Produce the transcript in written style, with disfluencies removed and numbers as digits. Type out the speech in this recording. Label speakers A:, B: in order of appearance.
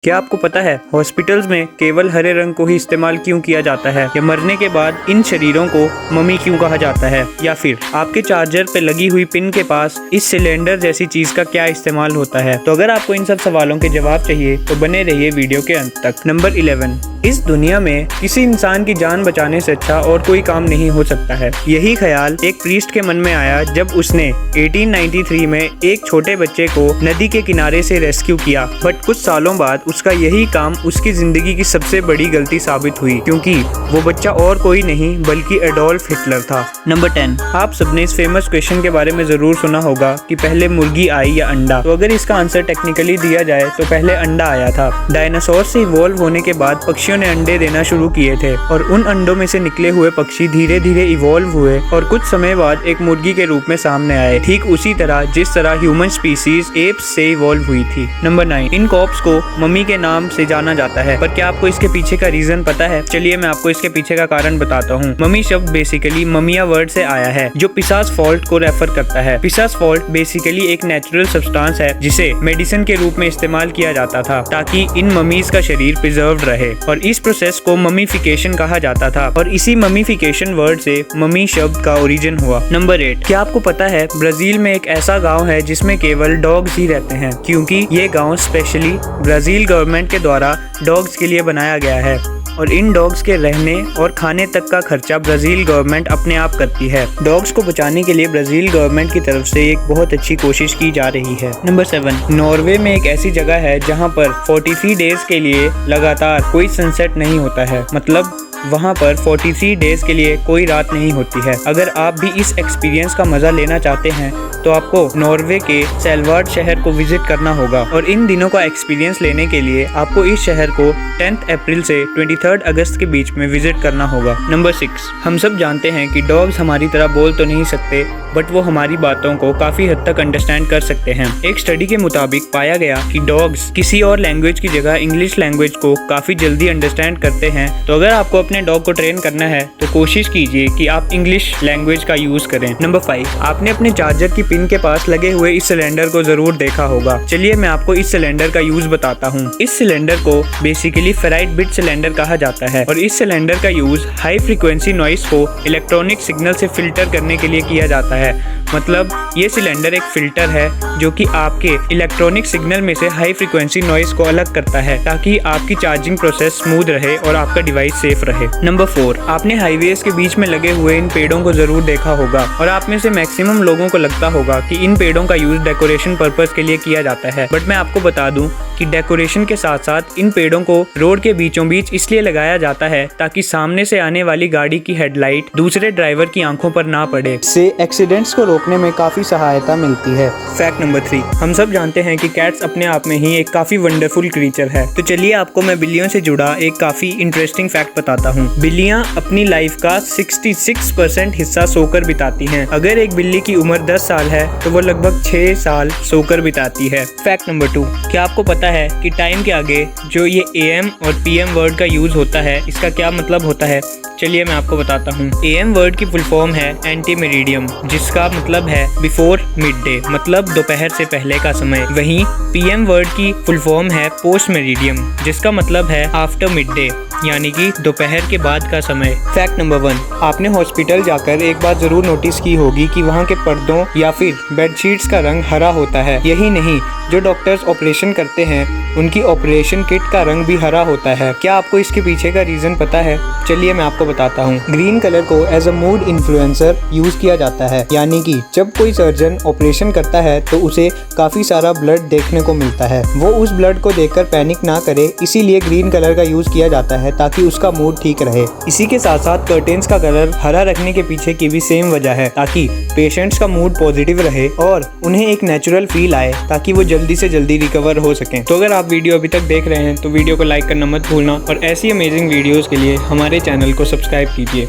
A: क्या आपको पता है हॉस्पिटल्स में केवल हरे रंग को ही इस्तेमाल क्यों किया जाता है, या मरने के बाद इन शरीरों को मम्मी क्यों कहा जाता है, या फिर आपके चार्जर पे लगी हुई पिन के पास इस सिलेंडर जैसी चीज का क्या इस्तेमाल होता है। तो अगर आपको इन सब सवालों के जवाब चाहिए तो बने रहिए वीडियो के अंत तक। नंबर 11, इस दुनिया में किसी इंसान की जान बचाने से अच्छा और कोई काम नहीं हो सकता है। यही ख्याल एक प्रीस्ट के मन में आया जब उसने 1893 में एक छोटे बच्चे को नदी के किनारे से रेस्क्यू किया। बट कुछ सालों बाद उसका यही काम उसकी जिंदगी की सबसे बड़ी गलती साबित हुई, क्योंकि वो बच्चा और कोई नहीं बल्कि एडोल्फ हिटलर था। नंबर 10, आप सबने इस फेमस क्वेश्चन के बारे में जरूर सुना होगा कि पहले मुर्गी आई या अंडा। तो अगर इसका आंसर टेक्निकली दिया जाए तो पहले अंडा आया था। डायनासोर से इवॉल्व होने के बाद पक्षियों ने अंडे देना शुरू किए थे और उन अंडों में से निकले हुए पक्षी धीरे धीरे इवॉल्व हुए और कुछ समय बाद एक मुर्गी के रूप में सामने आए, ठीक उसी तरह जिस तरह ह्यूमन स्पीसीज एप्स से इवॉल्व हुई थी। नंबर 9, इन कॉप्स को मम्मी के नाम से जाना जाता है, पर क्या आपको इसके पीछे का रीजन पता है? चलिए मैं आपको इसके पीछे का कारण बताता हूँ। मम्मी शब्द बेसिकली ममिया वर्ड से आया है, जो पिसास फॉल्ट को रेफर करता है। पिसास फॉल्ट बेसिकली एक नेचुरल सब्सटेंस है जिसे मेडिसिन के रूप में इस्तेमाल किया जाता था ताकि इन ममीज का शरीर प्रिजर्व्ड रहे, और इस प्रोसेस को ममीफिकेशन कहा जाता था और इसी ममीफिकेशन वर्ड से मम्मी शब्द का ओरिजिन हुआ। नंबर 8, क्या आपको पता है ब्राजील में एक ऐसा गांव है जिसमें केवल डॉग्स ही रहते हैं, क्योंकि ये गांव स्पेशली ब्राजील गवर्नमेंट के द्वारा डॉग्स के लिए बनाया गया है और इन डॉग्स के रहने और खाने तक का खर्चा ब्राजील गवर्नमेंट अपने आप करती है। डॉग्स को बचाने के लिए ब्राजील गवर्नमेंट की तरफ से एक बहुत अच्छी कोशिश की जा रही है। नंबर 7, नॉर्वे में एक ऐसी जगह है जहां पर 43 डेज के लिए लगातार कोई सनसेट नहीं होता है, मतलब वहाँ पर 43 डेज के लिए कोई रात नहीं होती है। अगर आप भी इस एक्सपीरियंस का मजा लेना चाहते हैं तो आपको नॉर्वे के सेलवार्ड शहर को विजिट करना होगा, और इन दिनों का एक्सपीरियंस लेने के लिए आपको इस शहर को 10 अप्रैल से 23 अगस्त के बीच में विजिट करना होगा। नंबर 6, हम सब जानते हैं कि डॉग्स हमारी तरह बोल तो नहीं सकते, बट वो हमारी बातों को काफी हद तक अंडरस्टैंड कर सकते हैं। एक स्टडी के मुताबिक पाया गया कि डॉग्स किसी और लैंग्वेज की जगह इंग्लिश लैंग्वेज को काफी जल्दी अंडरस्टैंड करते हैं। तो अगर आपको अपने डॉग को ट्रेन करना है तो कोशिश कीजिए कि आप इंग्लिश लैंग्वेज का यूज करें। नंबर 5, आपने अपने चार्जर की पिन के पास लगे हुए इस सिलेंडर को जरूर देखा होगा। चलिए मैं आपको इस सिलेंडर का यूज बताता हूँ। इस सिलेंडर को बेसिकली फेराइट बिट सिलेंडर कहा जाता है और इस सिलेंडर का यूज हाई फ्रीक्वेंसी नॉइस को इलेक्ट्रॉनिक सिग्नल से फिल्टर करने के लिए किया जाता है। मतलब ये सिलेंडर एक फिल्टर है जो कि आपके इलेक्ट्रॉनिक सिग्नल में से हाई फ्रीक्वेंसी नॉइस को अलग करता है ताकि आपकी चार्जिंग प्रोसेस स्मूथ रहे और आपका डिवाइस सेफ रहे। नंबर 4, आपने हाईवेज के बीच में लगे हुए इन पेड़ों को जरूर देखा होगा और आप में से मैक्सिमम लोगों को लगता होगा कि इन पेड़ों का यूज डेकोरेशन पर्पस के लिए किया जाता है। बट मैं आपको बता दूं कि डेकोरेशन के साथ साथ इन पेड़ों को रोड के बीचों बीच इसलिए लगाया जाता है ताकि सामने से आने वाली गाड़ी की हेडलाइट दूसरे ड्राइवर की आंखों पर ना पड़े, से एक्सीडेंट्स को रोकने में काफी सहायता मिलती है। फैक्ट नंबर 3, हम सब जानते हैं कि कैट्स अपने आप में ही एक काफी वंडरफुल क्रीचर है। तो चलिए आपको मैं बिल्लियों से जुड़ा एक काफी इंटरेस्टिंग फैक्ट बताता हूँ। बिल्लियाँ अपनी लाइफ का 66% हिस्सा सोकर बिताती हैं। अगर एक बिल्ली की उम्र 10 साल है तो वो लगभग 6 साल सोकर बिताती है। फैक्ट नंबर 2, क्या आपको पता है कि टाइम के आगे जो ये AM और PM वर्ड का यूज होता है इसका क्या मतलब होता है? चलिए मैं आपको बताता हूँ। AM वर्ड की फुल फॉर्म है एंटी मेरिडियम, जिसका मतलब है बिफोर मिड डे, मतलब दोपहर से पहले का समय। वहीं PM वर्ड की फुल फॉर्म है पोस्ट मेरिडियम, जिसका मतलब है आफ्टर मिड डे, यानी कि दोपहर के बाद का समय। फैक्ट नंबर 1, आपने हॉस्पिटल जाकर एक बात जरूर नोटिस की होगी कि वहाँ के पर्दों या फिर बेडशीट्स का रंग हरा होता है। यही नहीं, जो डॉक्टर्स ऑपरेशन करते हैं उनकी ऑपरेशन किट का रंग भी हरा होता है। क्या आपको इसके पीछे का रीजन पता है? चलिए मैं आपको बताता हूँ। ग्रीन कलर को as a mood influencer use किया जाता है, यानी कि जब कोई सर्जन ऑपरेशन करता है तो उसे काफी सारा ब्लड देखने को मिलता है। वो उस ब्लड को देखकर पैनिक ना करे, इसीलिए ग्रीन कलर का यूज किया जाता है ताकि उसका मूड ठीक रहे। इसी के साथ साथ कर्टेन्स का कलर हरा रखने के पीछे की भी सेम वजह है, ताकि पेशेंट्स का मूड पॉजिटिव रहे और उन्हें एक नेचुरल फील आए ताकि वो जल्दी से जल्दी रिकवर हो सकें। तो अगर आप वीडियो अभी तक देख रहे हैं तो वीडियो को लाइक करना मत भूलना और ऐसी अमेजिंग वीडियोस के लिए हमारे चैनल को सब्सक्राइब कीजिए।